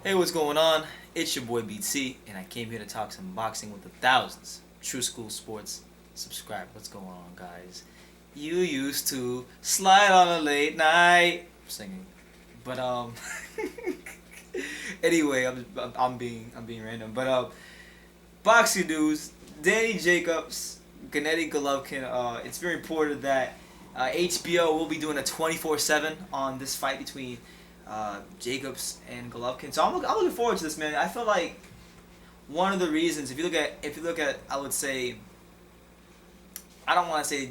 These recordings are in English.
Hey, what's going on? It's your boy BT, and I came here to talk some boxing with the thousands. True School Sports. Subscribe. What's going on, guys? You used to slide on a late night. I'm singing, but anyway, I'm being random. But boxing news: Danny Jacobs, Gennady Golovkin. It's very reported that HBO will be doing a 24/7 on this fight between Jacobs and Golovkin. So I'm looking forward to this, man. I feel like one of the reasons, if you look at, I would say, I don't want to say,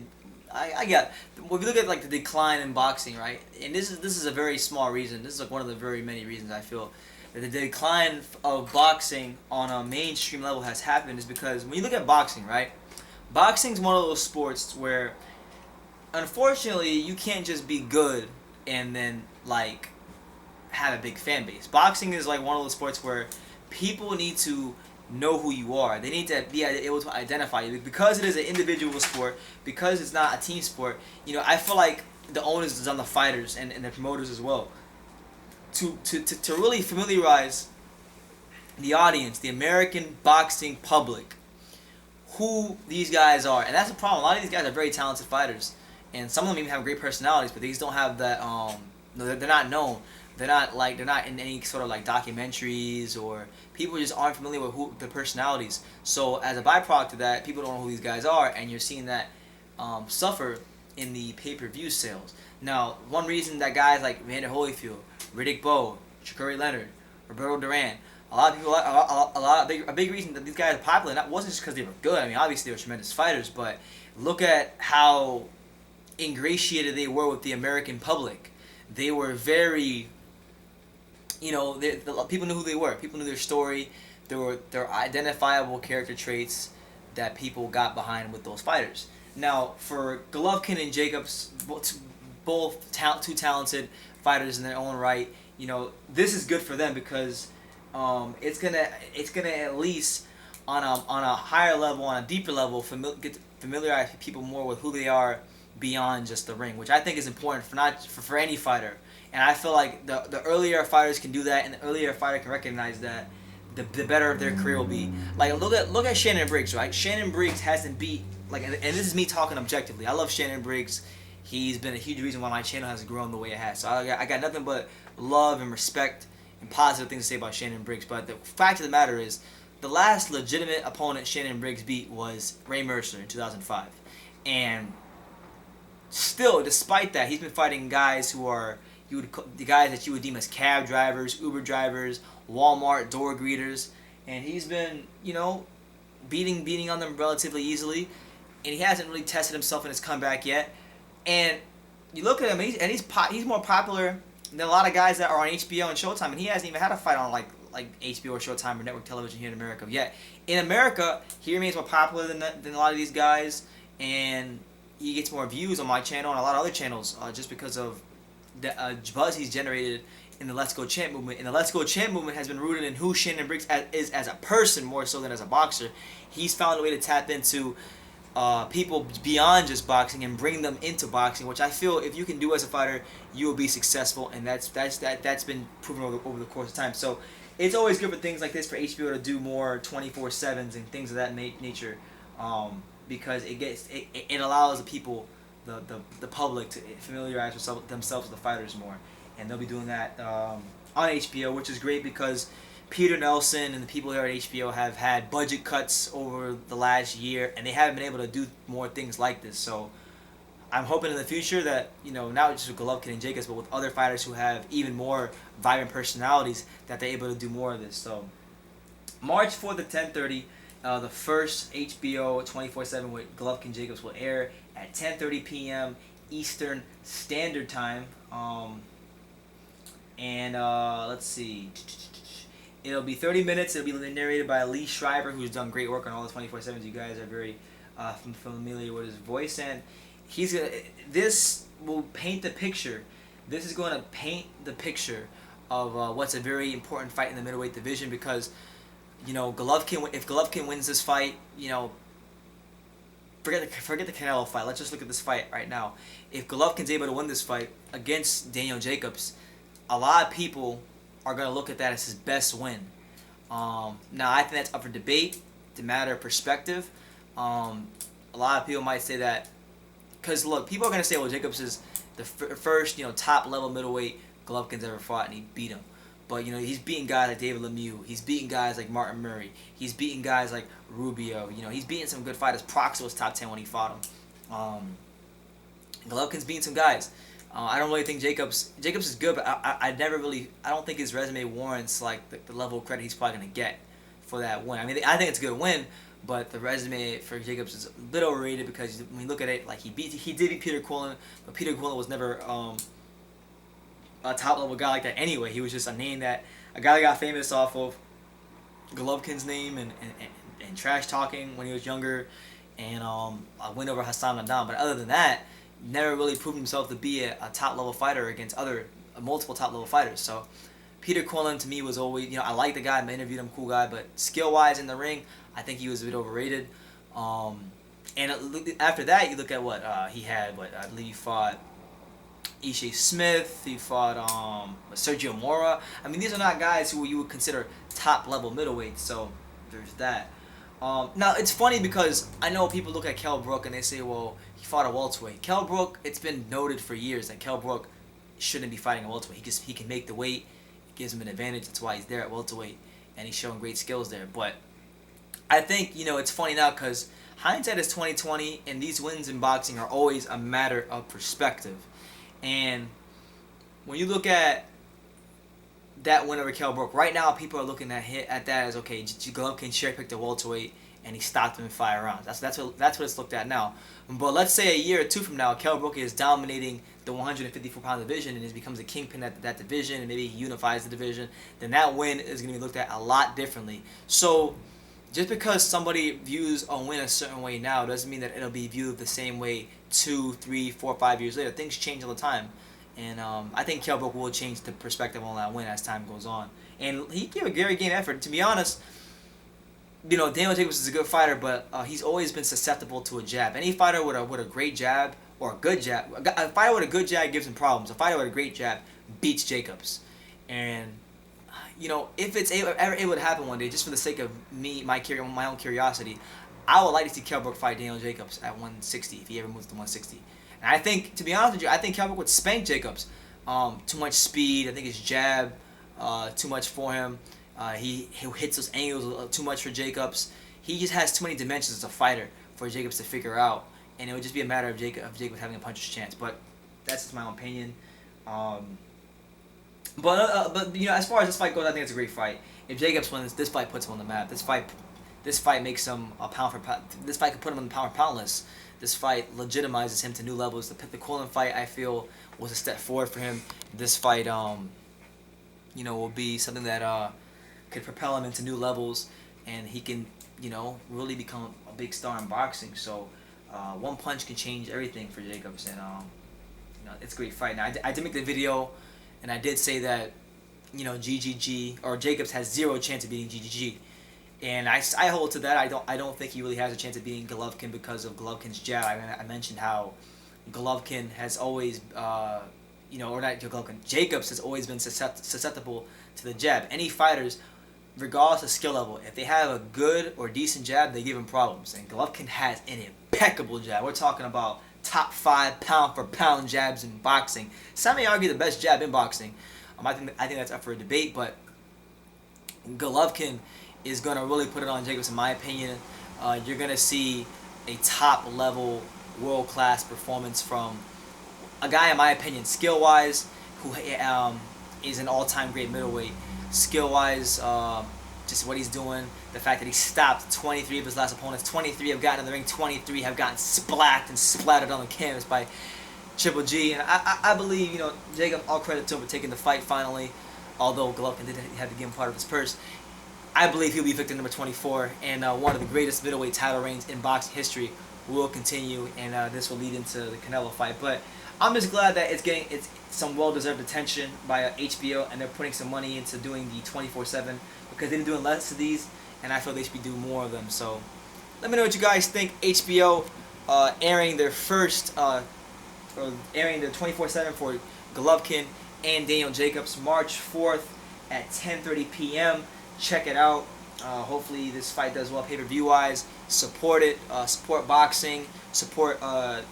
I get. If you look at like the decline in boxing, right? And this is a very small reason. This is like one of the very many reasons I feel that the decline of boxing on a mainstream level has happened is because when you look at boxing, right? Boxing's one of those sports where, unfortunately, you can't just be good and then like have a big fan base. Boxing is like one of those sports where people need to know who you are. They need to be able to identify you because it is an individual sport. Because it's not a team sport. I feel like the onus is on the fighters and the promoters as well to really familiarize the audience, the American boxing public, who these guys are. And that's the problem. A lot of these guys are very talented fighters, and some of them even have great personalities, but they just don't have that. They're not known. They're not in any sort of like documentaries, or people just aren't familiar with who the personalities. So as a byproduct of that, people don't know who these guys are, and you're seeing that suffer in the pay-per-view sales. Now, one reason that guys like Vander Holyfield, Riddick Bowe, Shakari Leonard, Roberto Duran, a lot of people, a big reason that these guys are popular, that wasn't just because they were good. I mean, obviously they were tremendous fighters, but look at how ingratiated they were with the American public. They were very, the people knew who they were. People knew their story. There were their identifiable character traits that people got behind with those fighters. Now, for Golovkin and Jacobs, both two talented fighters in their own right, this is good for them because it's gonna at least on a higher level, on a deeper level, get to familiarize people more with who they are beyond just the ring, which I think is important for any fighter. And I feel like the earlier fighters can do that, and the earlier a fighter can recognize that, the better their career will be. Like look at Shannon Briggs, right? Shannon Briggs hasn't beat and this is me talking objectively. I love Shannon Briggs. He's been a huge reason why my channel has grown the way it has. So I got nothing but love and respect and positive things to say about Shannon Briggs. But the fact of the matter is, the last legitimate opponent Shannon Briggs beat was Ray Mercer in 2005, and still, despite that, he's been fighting guys who are the guys that you would deem as cab drivers, Uber drivers, Walmart door greeters, and he's been beating on them relatively easily, and he hasn't really tested himself in his comeback yet. And you look at him, he's more popular than a lot of guys that are on HBO and Showtime, and he hasn't even had a fight on like HBO or Showtime or network television here in America yet. In America, he remains more popular than a lot of these guys, and he gets more views on my channel and a lot of other channels just because of the buzz he's generated in the Let's Go Champ movement. And the Let's Go Champ movement has been rooted in who Shannon Briggs is as a person more so than as a boxer. He's found a way to tap into people beyond just boxing and bring them into boxing, which I feel if you can do as a fighter, you will be successful, and that's been proven over the course of time. So it's always good for things like this for HBO to do more 24/7s and things of that nature, because it allows the people, the public, to familiarize themselves with the fighters more, and they'll be doing that on HBO, which is great because Peter Nelson and the people here at HBO have had budget cuts over the last year, and they haven't been able to do more things like this. So I'm hoping in the future that, not just with Golovkin and Jacobs, but with other fighters who have even more vibrant personalities, that they're able to do more of this. So March 4th at 10:30, the first HBO 24/7 with Golovkin Jacobs will air at 10:30 p.m. Eastern Standard Time. And let's see. It'll be 30 minutes. It'll be narrated by Lee Schreiber, who's done great work on all the 24/7s. You guys are very familiar with his voice, and this will paint the picture. This is going to paint the picture of what's a very important fight in the middleweight division, because if Golovkin wins this fight, forget the Canelo fight. Let's just look at this fight right now. If Golovkin's able to win this fight against Daniel Jacobs, a lot of people are going to look at that as his best win. Now, I think that's up for debate, the matter of perspective. A lot of people might say that, because look, people are going to say, well, Jacobs is the first, top level middleweight Golovkin's ever fought, and he beat him. But, he's beating guys like David Lemieux. He's beating guys like Martin Murray. He's beating guys like Rubio. He's beating some good fighters. Proxy was top 10 when he fought him. Golovkin's beating some guys. I don't really think Jacobs is good, but I don't think his resume warrants like the level of credit he's probably going to get for that win. I mean, I think it's a good win, but the resume for Jacobs is a bit overrated, because when you look at it, like he did beat Peter Quillen, but Peter Quillen was never a top level guy like that anyway. He was just a guy that got famous off of Golovkin's name and trash talking when he was younger, and a win over Hassan Nadal. But other than that, never really proved himself to be a top level fighter against multiple top level fighters. So Peter Quillen to me was always, I like the guy, I interviewed him, cool guy, but skill wise in the ring, I think he was a bit overrated. And after that, you look at what he had. I believe he fought Ishe Smith. He fought Sergio Mora. I mean, these are not guys who you would consider top level middleweights. So there's that. Now it's funny because I know people look at Kell Brook and they say, well, he fought a welterweight. Kell Brook, it's been noted for years that Kell Brook shouldn't be fighting a welterweight. He can make the weight. It gives him an advantage. That's why he's there at welterweight, and he's showing great skills there. But I think it's funny now because hindsight is 20/20, and these wins in boxing are always a matter of perspective. And when you look at that win over Kell Brook, right now people are looking at that as, okay, Golovkin cherry-picked a welterweight and he stopped him in 5 rounds. That's what it's looked at now. But let's say a year or two from now, Kell Brook is dominating the 154-pound division and becomes a kingpin at that division, and maybe he unifies the division, then that win is going to be looked at a lot differently. So just because somebody views a win a certain way now doesn't mean that it'll be viewed the same way 2, 3, 4, 5 years later. Things change all the time. And I think Kell Brook will change the perspective on that win as time goes on. And he gave a very game effort. To be honest, Daniel Jacobs is a good fighter, but he's always been susceptible to a jab. Any fighter with a great jab or a good jab, a fighter with a good jab gives him problems. A fighter with a great jab beats Jacobs. And if it's ever able to happen one day, just for the sake of my own curiosity, I would like to see Kell Brook fight Daniel Jacobs at 160 if he ever moves to 160. And I think, to be honest with you, I think Kell Brook would spank Jacobs. Too much speed. I think his jab, too much for him. He hits those angles too much for Jacobs. He just has too many dimensions as a fighter for Jacobs to figure out. And it would just be a matter of Jacobs having a puncher's chance. But that's just my own opinion. But as far as this fight goes, I think it's a great fight. If Jacobs wins, this fight puts him on the map. This fight makes him a pound for pound. This fight could put him on the pound for pound list. This fight legitimizes him to new levels. The Quillen fight, I feel, was a step forward for him. This fight, will be something that could propel him into new levels, and he can, really become a big star in boxing. So, one punch can change everything for Jacobs, and it's a great fight. Now, I did make the video, and I did say that, GGG or Jacobs has 0 chance of beating GGG. And I hold to that. I don't think he really has a chance of beating Golovkin because of Golovkin's jab. I mentioned how Golovkin has always, or not Golovkin, Jacobs has always been susceptible to the jab. Any fighters, regardless of skill level, if they have a good or decent jab, they give him problems. And Golovkin has an impeccable jab. We're talking about top 5 pound for pound jabs in boxing. Some may argue the best jab in boxing. I think that's up for a debate, but Golovkin is going to really put it on Jacobs, in my opinion. You're going to see a top-level, world-class performance from a guy, in my opinion, skill-wise, who is an all-time great middleweight. Skill-wise, just what he's doing, the fact that he stopped 23 of his last opponents. 23 have gotten in the ring, 23 have gotten splatted and splattered on the canvas by Triple G. And I believe, Jacob, all credit to him for taking the fight finally, although Golovkin did have to give him part of his purse. I believe he'll be victim number 24, and one of the greatest middleweight title reigns in boxing history will continue, and this will lead into the Canelo fight. But I'm just glad that it's some well-deserved attention by HBO, and they're putting some money into doing the 24/7 because they've been doing less of these, and I feel they should be doing more of them. So let me know what you guys think. HBO airing their first, or airing the 24/7 for Golovkin and Daniel Jacobs, March 4th. at 10:30 p.m. Check it out. Hopefully this fight does well pay-per-view wise. Support it. Support boxing. Support the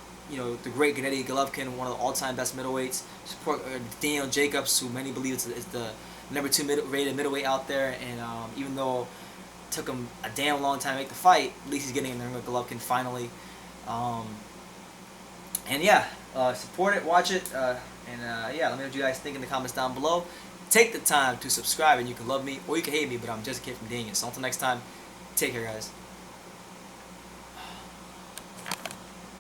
great Gennady Golovkin, one of the all-time best middleweights. Support Daniel Jacobs, who many believe is the number 2 rated middleweight out there. And even though it took him a damn long time to make the fight, at least he's getting in the ring with Golovkin finally. And yeah, support it, watch it, and yeah, let me know what you guys think in the comments down below. Take the time to subscribe, and you can love me or you can hate me, but I'm just a kid from Daniel. So until next time, take care, guys.